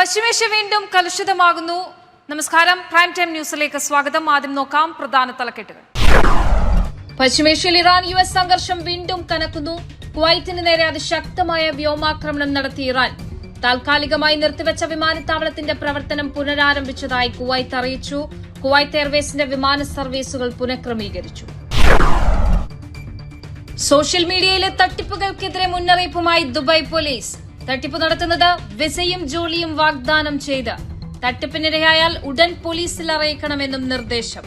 പശ്ചിമേഷ്യ വീണ്ടും കലുഷിതമാകുന്നു. നമസ്കാരം, prime time ന്യൂസിലേക്ക് സ്വാഗതം. ആദ്യം നോക്കാം പ്രധാന തലക്കെട്ടുകൾ. പശ്ചിമേഷ്യയിൽ ഇറാൻ US സംഘർഷം വീണ്ടും കനക്കുന്നു. കുവൈറ്റിന് നേരെ അതിശക്തമായ വ്യോമാക്രമണം നടത്തിയ ഇറാൻ താൽക്കാലികമായി നിർത്തിവച്ച വിമാനത്താവളത്തിന്റെ പ്രവർത്തനം പുനരാരംഭിച്ചതായി കുവൈറ്റ് അറിയിച്ചു. കുവൈറ്റ് എയർവേസിന്റെ വിമാന സർവീസുകൾ പുനഃക്രമീകരിച്ചു. സോഷ്യൽ മീഡിയയിലെ തട്ടിപ്പുകൾക്കെതിരെ മുന്നറിയിപ്പുമായി ദുബായ് പോലീസ്. തട്ടിപ്പ് നടത്തുന്നത് വിസയും ജോലിയും വാഗ്ദാനം ചെയ്ത്. തട്ടിപ്പിനിരയായാൽ ഉടൻ പോലീസിൽ അറിയിക്കണമെന്നും നിർദ്ദേശം.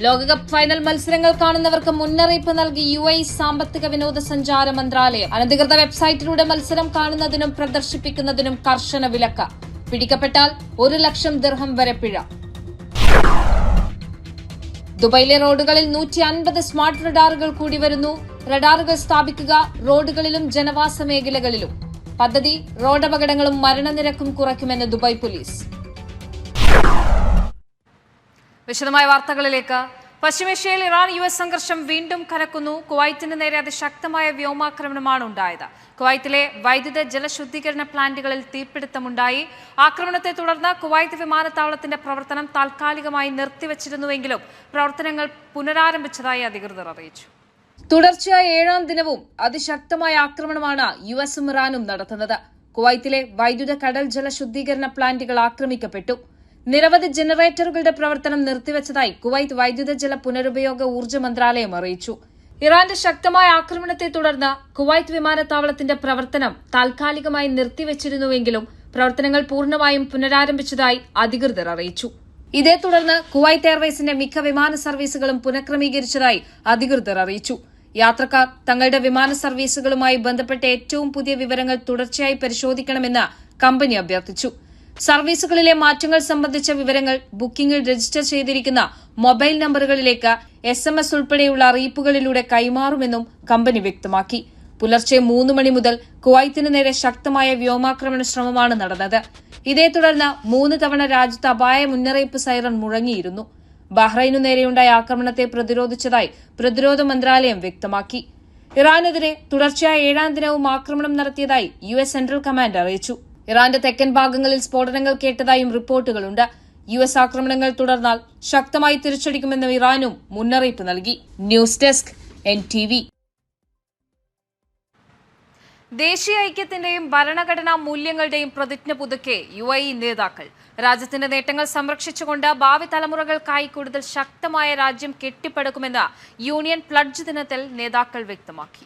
ലോകകപ്പ് ഫൈനൽ മത്സരങ്ങൾ കാണുന്നവർക്ക് മുന്നറിയിപ്പ് നൽകി UAE സാമ്പത്തിക വിനോദസഞ്ചാര മന്ത്രാലയം. അനധികൃത വെബ്സൈറ്റിലൂടെ മത്സരം കാണുന്നതിനും പ്രദർശിപ്പിക്കുന്നതിനും കർശന വിലക്ക്. പിടിക്കപ്പെട്ടാൽ 1 ലക്ഷം ദിർഹം വരെ പിഴ. ദുബൈയിലെ റോഡുകളിൽ 150 സ്മാർട്ട് റഡാറുകൾ കൂടി വരുന്നു. റഡാറുകൾ സ്ഥാപിക്കുക റോഡുകളിലും ജനവാസ മേഖലകളിലും. പദ്ധതി റോഡപകടങ്ങളും മരണനിരക്കും കുറയ്ക്കുമെന്ന് ദുബായ് പോലീസ്. വിശദമായ വാർത്തകളിലേക്ക്. പശ്ചിമേഷ്യയിൽ ഇറാൻ US സംഘർഷം വീണ്ടും കനക്കുന്നു. കുവൈറ്റിന് നേരെ അതിശക്തമായ വ്യോമാക്രമണമാണ് ഉണ്ടായത്. കുവൈറ്റിലെ വൈദ്യുത ജലശുദ്ധീകരണ പ്ലാന്റുകളിൽ തീപിടുത്തമുണ്ടായി. ആക്രമണത്തെ തുടർന്ന് കുവൈറ്റ് വിമാനത്താവളത്തിന്റെ പ്രവർത്തനം താൽക്കാലികമായി നിർത്തിവച്ചിരുന്നുവെങ്കിലും പ്രവർത്തനങ്ങൾ പുനരാരംഭിച്ചതായി അധികൃതർ അറിയിച്ചു. തുടർച്ചയായ 7ാം ദിനവും അതിശക്തമായ ആക്രമണമാണ് USഉം ഇറാനും നടത്തുന്നത്. കുവൈറ്റിലെ വൈദ്യുത കടൽ ജലശുദ്ധീകരണ പ്ലാന്റുകൾ ആക്രമിക്കപ്പെട്ടു. നിരവധി ജനറേറ്ററുകളുടെ പ്രവർത്തനം നിർത്തിവച്ചതായി കുവൈറ്റ് വൈദ്യുത ജല പുനരുപയോഗ ഊർജ്ജ മന്ത്രാലയം അറിയിച്ചു. ഇറാന്റെ ശക്തമായ ആക്രമണത്തെ തുടർന്ന് കുവൈറ്റ് വിമാനത്താവളത്തിന്റെ പ്രവർത്തനം താൽക്കാലികമായി നിർത്തിവച്ചിരുന്നുവെങ്കിലും പ്രവർത്തനങ്ങൾ പൂർണ്ണമായും പുനരാരംഭിച്ചതായി അധികൃതർ അറിയിച്ചു. ഇതേ തുടർന്ന് കുവൈറ്റ് എയർവേസിന്റെ മിക്ക വിമാന സർവീസുകളും പുനഃക്രമീകരിച്ചതായി അധികൃതർ അറിയിച്ചു. യാത്രക്കാർ തങ്ങളുടെ വിമാന സർവീസുകളുമായി ബന്ധപ്പെട്ട ഏറ്റവും പുതിയ വിവരങ്ങൾ തുടർച്ചയായി പരിശോധിക്കണമെന്ന് കമ്പനി അഭ്യർത്ഥിച്ചു. സർവീസുകളിലെ മാറ്റങ്ങൾ സംബന്ധിച്ച വിവരങ്ങൾ ബുക്കിംഗിൽ രജിസ്റ്റർ ചെയ്തിരിക്കുന്ന മൊബൈൽ നമ്പറുകളിലേക്ക് SMS ഉൾപ്പെടെയുള്ള അറിയിപ്പുകളിലൂടെ കൈമാറുമെന്നും കമ്പനി വ്യക്തമാക്കി. പുലർച്ചെ 3 മണി മുതൽ കുവൈറ്റിന് നേരെ ശക്തമായ വ്യോമാക്രമണ ശ്രമമാണ് നടന്നത്. ഇതേ തുടർന്ന് 3 തവണ രാജ്യത്ത് അപായ മുന്നറിയിപ്പ് സൈറൺ മുഴങ്ങിയിരുന്നു. ബഹ്റൈനു നേരെയുണ്ടായ ആക്രമണത്തെ പ്രതിരോധിച്ചതായി പ്രതിരോധ മന്ത്രാലയം വ്യക്തമാക്കി. ഇറാനെതിരെ തുടർച്ചയായ 7ാം ദിനവും ആക്രമണം നടത്തിയതായി US സെൻട്രൽ കമാൻഡ് അറിയിച്ചു. ഇറാന്റെ തെക്കൻ ഭാഗങ്ങളിൽ സ്ഫോടനങ്ങൾ കേട്ടതായും റിപ്പോർട്ടുകളുണ്ട്. US ആക്രമണങ്ങൾ തുടർന്നാൽ ശക്തമായി തിരിച്ചടിക്കുമെന്ന് ഇറാനും മുന്നറിയിപ്പ് നൽകി. News desk NTV. ദേശീയ ഐക്യത്തിന്റെയും ഭരണഘടനാ മൂല്യങ്ങളുടെയും പ്രതിജ്ഞ പുതുക്കെ UAE നേതാക്കൾ. രാജ്യത്തിന്റെ നേട്ടങ്ങൾ സംരക്ഷിച്ചുകൊണ്ട് ഭാവി തലമുറകൾക്കായി കൂടുതൽ ശക്തമായ രാജ്യം കെട്ടിപ്പടുക്കുമെന്ന് യൂണിയൻ പ്ലഡ്ജ് ദിനത്തിൽ നേതാക്കൾ വ്യക്തമാക്കി.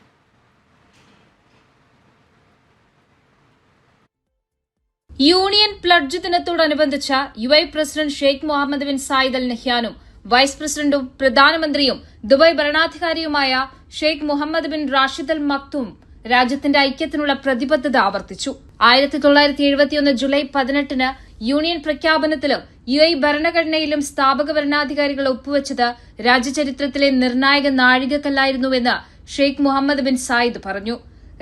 യൂണിയൻ പ്ലഡ്ജ് ദിനത്തോടനുബന്ധിച്ച് UAE president Sheikh Mohammed bin Zayed Al നഹ്യാനും വൈസ് പ്രസിഡന്റും പ്രധാനമന്ത്രിയും ദുബായ് ഭരണാധികാരിയുമായ Sheikh Mohammed bin Rashid Al Maktoum രാജ്യത്തിന്റെ ഐക്യത്തിനുള്ള പ്രതിബദ്ധത ആവർത്തിച്ചു. 1971 ജൂലൈ 18 യൂണിയൻ പ്രഖ്യാപനത്തിലും UAE ഭരണഘടനയിലും സ്ഥാപക ഭരണാധികാരികൾ ഒപ്പുവെച്ചത് രാജ്യചരിത്രത്തിലെ നിർണായക നാഴികക്കല്ലായിരുന്നുവെന്ന് ഷെയ്ഖ് മുഹമ്മദ് ബിൻ സായിദ് പറഞ്ഞു.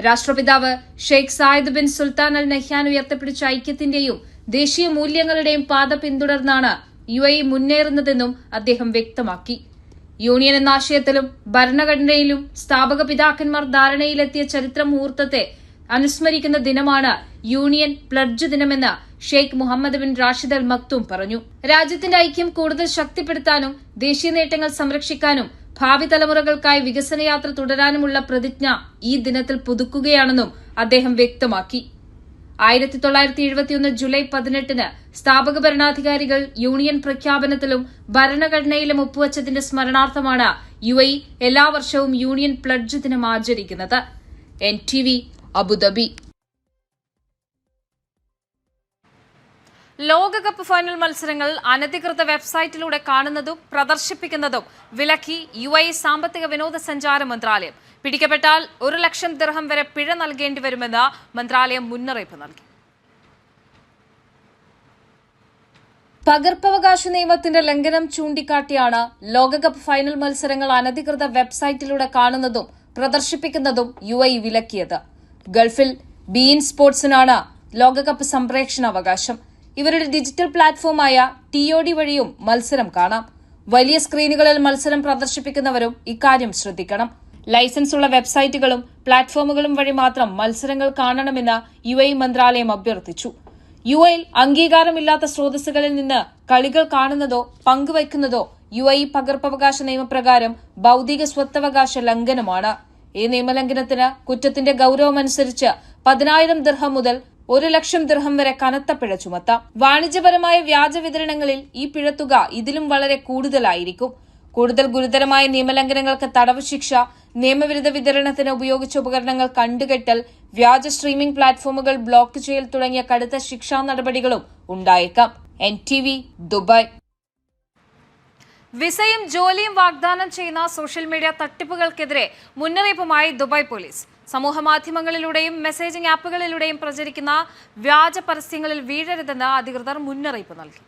രാഷ്ട്രപിതാവ് Sheikh Zayed bin Sultan Al Nahyan ഉയർത്തിപ്പിടിച്ച ഐക്യത്തിന്റെയും ദേശീയ മൂല്യങ്ങളുടെയും പാത പിന്തുടർന്നാണ് UAE മുന്നേറുന്നതെന്നും അദ്ദേഹം വ്യക്തമാക്കി. യൂണിയൻ എന്ന ആശയത്തിലും ഭരണഘടനയിലും സ്ഥാപക പിതാക്കന്മാർ ധാരണയിലെത്തിയ ചരിത്ര മുഹൂർത്തത്തെ അനുസ്മരിക്കുന്ന ദിനമാണ് യൂണിയൻ പ്ലഡ്ജ് ദിനമെന്ന് Sheikh Mohammed bin Rashid Al Maktoum പറഞ്ഞു. രാജ്യത്തിന്റെ ഐക്യം കൂടുതൽ ശക്തിപ്പെടുത്താനും ദേശീയ നേട്ടങ്ങൾ സംരക്ഷിക്കാനും ഭാവി തലമുറകൾക്കായി വികസനയാത്ര തുടരാനുമുള്ള പ്രതിജ്ഞ ഈ ദിനത്തിൽ പുതുക്കുകയാണെന്നും അദ്ദേഹം വ്യക്തമാക്കി. 1971 ജൂലൈ 18 സ്ഥാപക ഭരണാധികാരികൾ യൂണിയൻ പ്രഖ്യാപനത്തിലും ഭരണഘടനയിലും ഒപ്പുവച്ചതിന്റെ സ്മരണാർത്ഥമാണ് UAE എല്ലാ വർഷവും യൂണിയൻ പ്ലഡ്ജ് ദിനം ആചരിക്കുന്നത്. NTV, Abu Dhabi. ലോകകപ്പ് ഫൈനൽ മത്സരങ്ങൾ അനധികൃത വെബ്സൈറ്റിലൂടെ കാണുന്നതും പ്രദർശിപ്പിക്കുന്നതും വിലക്കി UAE സാമ്പത്തിക വിനോദസഞ്ചാര മന്ത്രാലയം. പിടിക്കപ്പെട്ടാൽ 1 ലക്ഷം ദിർഹം വരെ പിഴ നൽകേണ്ടി വരുമെന്ന് മന്ത്രാലയം മുന്നറിയിപ്പ് നൽകി. പകർപ്പവകാശ നിയമത്തിന്റെ ലംഘനം ചൂണ്ടിക്കാട്ടിയാണ് ലോകകപ്പ് ഫൈനൽ മത്സരങ്ങൾ അനധികൃത വെബ്സൈറ്റിലൂടെ കാണുന്നതും പ്രദർശിപ്പിക്കുന്നതും UAE വിലക്കിയത്. ഗൾഫിൽ ബീൻ സ്പോർട്സിനാണ് ലോകകപ്പ് സംപ്രേഷണാവകാശം. ഇവരുടെ ഡിജിറ്റൽ പ്ലാറ്റ്ഫോമായ TOD വഴിയും മത്സരം കാണാം. വലിയ സ്ക്രീനുകളിൽ മത്സരം പ്രദർശിപ്പിക്കുന്നവരും ഇക്കാര്യം ശ്രദ്ധിക്കണം. ലൈസൻസ് ഉള്ള വെബ്സൈറ്റുകളും പ്ലാറ്റ്ഫോമുകളും വഴി മാത്രം മത്സരങ്ങൾ കാണണമെന്ന് UAE മന്ത്രാലയം അഭ്യർത്ഥിച്ചു. UAEയിൽ അംഗീകാരമില്ലാത്ത സ്രോതസ്സുകളിൽ നിന്ന് കളികൾ കാണുന്നതോ പങ്കുവയ്ക്കുന്നതോ UAE പകർപ്പവകാശ നിയമപ്രകാരം ബൌദ്ധിക സ്വത്തവകാശ ലംഘനമാണ്. ഈ നിയമലംഘനത്തിന് കുറ്റത്തിന്റെ ഗൌരവമനുസരിച്ച് 10,000 ദിർഹം മുതൽ 1,00,000 ദിർഹം വരെ കനത്ത പിഴ ചുമത്താം. വാണിജ്യപരമായ വ്യാജ വിതരണങ്ങളിൽ ഈ പിഴത്തുക ഇതിലും വളരെ കൂടുതലായിരിക്കും. കൂടുതൽ ഗുരുതരമായ നിയമലംഘനങ്ങൾക്ക് തടവ് ശിക്ഷ, നിയമവിരുദ്ധ വിതരണത്തിന് ഉപയോഗിച്ച ഉപകരണങ്ങൾ കണ്ടുകെട്ടൽ, വ്യാജ സ്ട്രീമിംഗ് പ്ലാറ്റ്ഫോമുകൾ ബ്ലോക്ക് ചെയ്യൽ തുടങ്ങിയ കടുത്ത ശിക്ഷാ നടപടികളും ഉണ്ടായേക്കാം. NTV Dubai. വിസയും ജോലിയും വാഗ്ദാനം ചെയ്യുന്ന സോഷ്യൽ മീഡിയ തട്ടിപ്പുകൾക്കെതിരെ മുന്നറിയിപ്പുമായി ദുബായ് പോലീസ്. സമൂഹ മാധ്യമങ്ങളിലൂടെയും മെസ്സേജിംഗ് ആപ്പുകളിലൂടെയും പ്രചരിക്കുന്ന വ്യാജ പരസ്യങ്ങളിൽ വീഴരുതെന്ന് അധികൃതർ മുന്നറിയിപ്പ് നൽകി.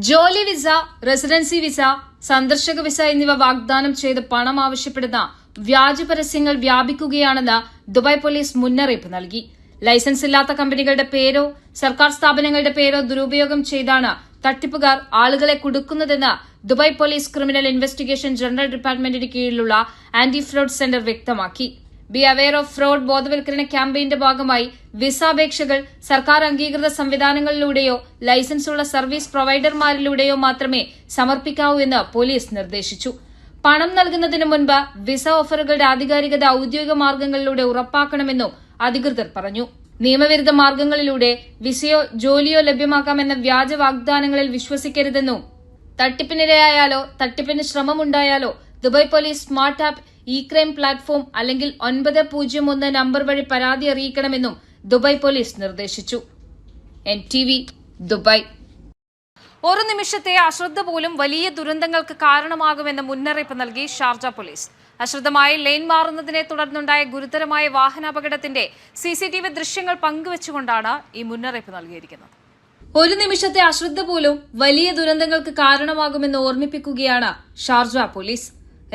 ജോലി വിസ, റെസിഡൻസി വിസ, സന്ദർശക വിസ എന്നിവ വാഗ്ദാനം ചെയ്ത് പണം ആവശ്യപ്പെടുന്ന വ്യാജ പരസ്യങ്ങൾ വ്യാപിക്കുകയാണെന്ന് ദുബായ് പോലീസ് മുന്നറിയിപ്പ് നൽകി. ലൈസൻസ് ഇല്ലാത്ത കമ്പനികളുടെ പേരോ സർക്കാർ സ്ഥാപനങ്ങളുടെ പേരോ ദുരുപയോഗം ചെയ്താണ് തട്ടിപ്പുകാർ ആളുകളെ കുടുക്കുന്നതെന്ന് Dubai police criminal investigation general ഡിപ്പാർട്ട്മെന്റിന് കീഴിലുള്ള ആന്റി ഫ്രോഡ് സെന്റർ വ്യക്തമാക്കി. ബി അവെയർ ഓഫ് ഫ്രോഡ് ബോധവൽക്കരണ ക്യാമ്പയിന്റെ ഭാഗമായി വിസ അപേക്ഷകൾ സർക്കാർ അംഗീകൃത സംവിധാനങ്ങളിലൂടെയോ ലൈസൻസ് ഉള്ള സർവീസ് പ്രൊവൈഡർമാരിലൂടെയോ മാത്രമേ സമർപ്പിക്കാവൂ എന്ന് പോലീസ് നിർദ്ദേശിച്ചു. പണം നൽകുന്നതിന് മുൻപ് വിസ ഓഫറുകളുടെ ആധികാരികത ഔദ്യോഗിക മാർഗങ്ങളിലൂടെ ഉറപ്പാക്കണമെന്നും അധികൃതർ പറഞ്ഞു. നിയമവിരുദ്ധ മാർഗങ്ങളിലൂടെ വിസയോ ജോലിയോ ലഭ്യമാക്കാമെന്ന വ്യാജ വാഗ്ദാനങ്ങളിൽ വിശ്വസിക്കരുതെന്നും തട്ടിപ്പിനിരയായാലോ തട്ടിപ്പിന് ശ്രമമുണ്ടായാലോ Dubai police smart app, e-crime platform അല്ലെങ്കിൽ 901 നമ്പർ വഴി പരാതി അറിയിക്കണമെന്നും ദുബായ് പോലീസ് നിർദ്ദേശിച്ചു. NTV Dubai. ഒരു നിമിഷത്തെ അശ്രദ്ധ പോലും വലിയ ദുരന്തങ്ങൾക്ക് കാരണമാകുമെന്ന് മുന്നറിയിപ്പ് നൽകി ഷാർജ പോലീസ്. അശ്രദ്ധമായി ലെയിൻ മാറുന്നതിനെ തുടർന്നുണ്ടായ ഗുരുതരമായ വാഹനാപകടത്തിന്റെ CCTV ദൃശ്യങ്ങൾ പങ്കുവച്ചുകൊണ്ടാണ് ഈ മുന്നറിയിപ്പ് നൽകിയിരിക്കുന്നത്. ഒരു നിമിഷത്തെ അശ്രദ്ധ പോലും വലിയ ദുരന്തങ്ങൾക്ക് കാരണമാകുമെന്ന് ഓർമ്മിപ്പിക്കുകയാണ് ഷാർജ പോലീസ്.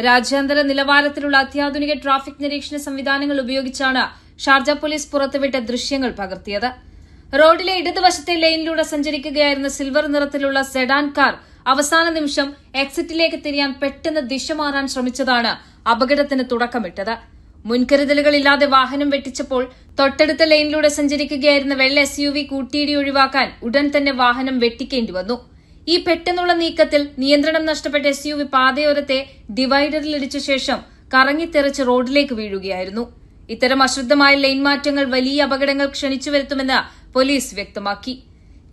രാജ്യാന്തര നിലവാരത്തിലുള്ള അത്യാധുനിക ട്രാഫിക് നിരീക്ഷണ സംവിധാനങ്ങൾ ഉപയോഗിച്ചാണ് ഷാർജ പോലീസ് പുറത്തുവിട്ട ദൃശ്യങ്ങൾ പകർത്തിയത്. റോഡിലെ ഇടതുവശത്തെ ലൈനിലൂടെ സഞ്ചരിക്കുകയായിരുന്ന സിൽവർ നിറത്തിലുള്ള സെഡാൻ കാർ അവസാന നിമിഷം എക്സിറ്റിലേക്ക് തിരിയാൻ പെട്ടെന്ന് ദിശ മാറാൻ ശ്രമിച്ചതാണ് അപകടത്തിന് തുടക്കമിട്ടത്. മുൻകരുതലുകളില്ലാതെ വാഹനം വെട്ടിച്ചപ്പോൾ തൊട്ടടുത്ത ലൈനിലൂടെ സഞ്ചരിക്കുകയായിരുന്ന വെള്ള SUV കൂട്ടിയിടി ഒഴിവാക്കാൻ ഉടൻ തന്നെ വാഹനം വെട്ടിക്കേണ്ടി വന്നു. ഈ പെട്ടെന്നുള്ള നീക്കത്തിൽ നിയന്ത്രണം നഷ്ടപ്പെട്ട SUV പാതയോരത്തെ ഡിവൈഡറിലിടിച്ച ശേഷം കറങ്ങിത്തെറിച്ച് റോഡിലേക്ക് വീഴുകയായിരുന്നു. ഇത്തരം അശ്രദ്ധമായ ലൈൻ മാറ്റങ്ങൾ വലിയ അപകടങ്ങൾ ക്ഷണിച്ചു വരുത്തുമെന്ന് പോലീസ് വ്യക്തമാക്കി.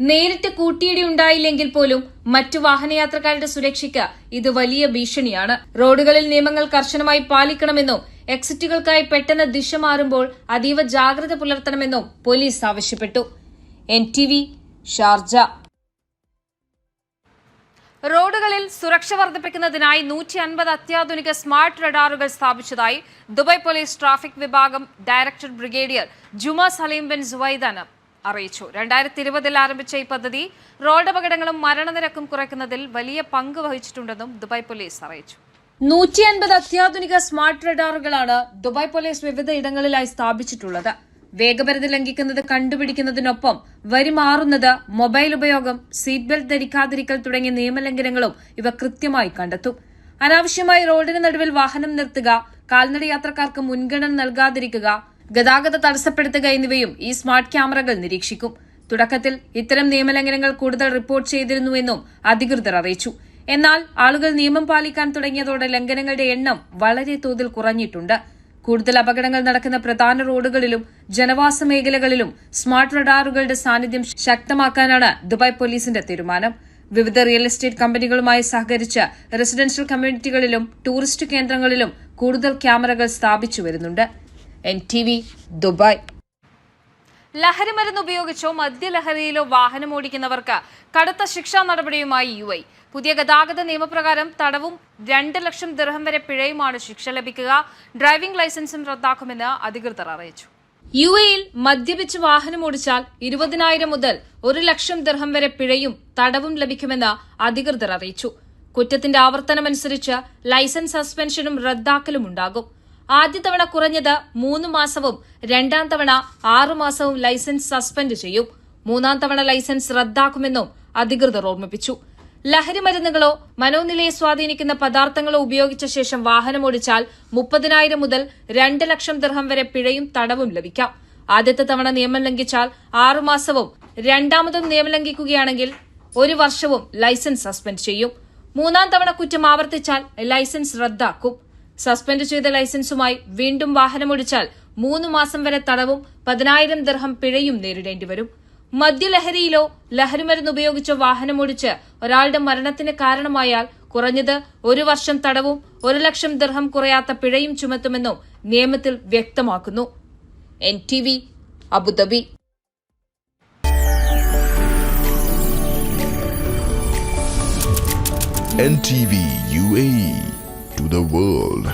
നേരിട്ട് കൂട്ടിയിടി ഉണ്ടായില്ലെങ്കിൽ പോലും മറ്റു വാഹനയാത്രക്കാരുടെ സുരക്ഷയ്ക്ക് ഇത് വലിയ ഭീഷണിയാണ്. റോഡുകളിൽ നിയമങ്ങൾ കർശനമായി പാലിക്കണമെന്നും എക്സിറ്റുകൾക്കായി പെട്ടെന്ന് ദിശ മാറുമ്പോൾ അതീവ ജാഗ്രത പുലർത്തണമെന്നും പോലീസ് ആവശ്യപ്പെട്ടു. NTV Sharjah. റോഡുകളിൽ സുരക്ഷ വർദ്ധിപ്പിക്കുന്നതിനായി 150 അത്യാധുനിക സ്മാർട്ട് റഡാറുകൾ സ്ഥാപിച്ചതായി ദുബായ് പോലീസ് ട്രാഫിക് വിഭാഗം ഡയറക്ടർ ബ്രിഗേഡിയർ ജുമ സലീം ബിൻ സുവൈദാൻ അറിയിച്ചു. 2020 ആരംഭിച്ച ഈ പദ്ധതി റോഡപകടങ്ങളും മരണനിരക്കും കുറയ്ക്കുന്നതിൽ വലിയ പങ്ക് വഹിച്ചിട്ടുണ്ടെന്നും ദുബായ് പോലീസ് അറിയിച്ചു. 150 അത്യാധുനിക സ്മാർട്ട് റഡാറുകളാണ് ദുബായ് പോലീസ് വിവിധ ഇടങ്ങളിലായി സ്ഥാപിച്ചിട്ടുള്ളത്. വേഗപരിധി ലംഘിക്കുന്നത് കണ്ടുപിടിക്കുന്നതിനൊപ്പം വരിമാറുന്നത്, മൊബൈൽ ഉപയോഗം, സീറ്റ് ബെൽറ്റ് ധരിക്കാതിരിക്കൽ തുടങ്ങിയ നിയമലംഘനങ്ങളും ഇവ കൃത്യമായി കണ്ടെത്തും. അനാവശ്യമായി റോഡിന് നടുവിൽ വാഹനം നിർത്തുക, കാൽനട യാത്രക്കാർക്ക് മുൻഗണന നൽകാതിരിക്കുക, ഗതാഗത തടസ്സപ്പെടുത്തുക എന്നിവയും ഈ സ്മാർട്ട് ക്യാമറകൾ നിരീക്ഷിക്കും. തുടക്കത്തിൽ ഇത്തരം നിയമലംഘനങ്ങൾ കൂടുതൽ റിപ്പോർട്ട് ചെയ്തിരുന്നുവെന്നും അധികൃതർ അറിയിച്ചു. എന്നാൽ ആളുകൾ നിയമം പാലിക്കാൻ തുടങ്ങിയതോടെ ലംഘനങ്ങളുടെ എണ്ണം വളരെ തോതിൽ കുറഞ്ഞിട്ടുണ്ട്. കൂടുതൽ അപകടങ്ങൾ നടക്കുന്ന പ്രധാന റോഡുകളിലും ജനവാസ മേഖലകളിലും സ്മാർട്ട് റഡാറുകളുടെ സാന്നിധ്യം ശക്തമാക്കാനാണ് ദുബായ് പോലീസിന്റെ തീരുമാനം. വിവിധ റിയൽ എസ്റ്റേറ്റ് കമ്പനികളുമായി സഹകരിച്ച് റെസിഡൻഷ്യൽ കമ്മ്യൂണിറ്റികളിലും ടൂറിസ്റ്റ് കേന്ദ്രങ്ങളിലും കൂടുതൽ ക്യാമറകൾ സ്ഥാപിച്ചു വരുന്നുണ്ട്. NTV Dubai. ലഹരിമരുന്ന് ഉപയോഗിച്ചോ മദ്യലഹരിയിലോ വാഹനമോടിക്കുന്നവർക്ക് കടുത്ത ശിക്ഷാ നടപടിയുമായി UAE. പുതിയ ഗതാഗത നിയമപ്രകാരം തടവും 2 ലക്ഷം ദിർഹം വരെ പിഴയുമാണ് ശിക്ഷ ലഭിക്കുക. ഡ്രൈവിംഗ് ലൈസൻസും റദ്ദാക്കുമെന്ന് അധികൃതർ അറിയിച്ചു. UAEയിൽ മദ്യപിച്ച് വാഹനമോടിച്ചാൽ 20,000 മുതൽ 1 ലക്ഷം ദിർഹം വരെ പിഴയും തടവും ലഭിക്കുമെന്ന് അധികൃതർ അറിയിച്ചു. കുറ്റത്തിന്റെ ആവർത്തനമനുസരിച്ച് ലൈസൻസ് സസ്പെൻഷനും റദ്ദാക്കലും ഉണ്ടാകും. ആദ്യ തവണ കുറഞ്ഞത് 3 മാസവും 2ാം തവണ 6 മാസവും ലൈസൻസ് സസ്പെൻഡ് ചെയ്യും. 3ാം തവണ ലൈസൻസ് റദ്ദാക്കുമെന്നും അധികൃതർ ഓർമ്മിപ്പിച്ചു. ലഹരി മരുന്നുകളോ മനോനിലയെ സ്വാധീനിക്കുന്ന പദാർത്ഥങ്ങളോ ഉപയോഗിച്ച ശേഷം വാഹനമോടിച്ചാൽ 30,000 മുതൽ 2 ലക്ഷം ദിർഹം വരെ പിഴയും തടവും ലഭിക്കാം. ആദ്യത്തെ തവണ നിയമം ലംഘിച്ചാൽ 6 മാസവും രണ്ടാമതും നിയമം ലംഘിക്കുകയാണെങ്കിൽ 1 വർഷവും ലൈസൻസ് സസ്പെൻഡ് ചെയ്യും. 3-ാം തവണ കുറ്റം ആവർത്തിച്ചാൽ ലൈസൻസ് റദ്ദാക്കും. സസ്പെൻഡ് ചെയ്ത ലൈസൻസുമായി വീണ്ടും വാഹനമോടിച്ചാൽ 3 മാസം വരെ തടവും 10,000 ദിർഹം പിഴയും നേരിടേണ്ടി വരും. മദ്യലഹരിയിലോ ലഹരിമരുന്ന് ഉപയോഗിച്ചോ വാഹനമോടിച്ച് ഒരാളുടെ മരണത്തിന് കാരണമായാൽ കുറഞ്ഞത് 1 വർഷം തടവും 1 ലക്ഷം ദിർഹം കുറയാത്ത പിഴയും ചുമത്തുമെന്നും നിയമത്തിൽ വ്യക്തമാക്കുന്നു. NTV, Abu Dhabi. NTV UAE, to the world.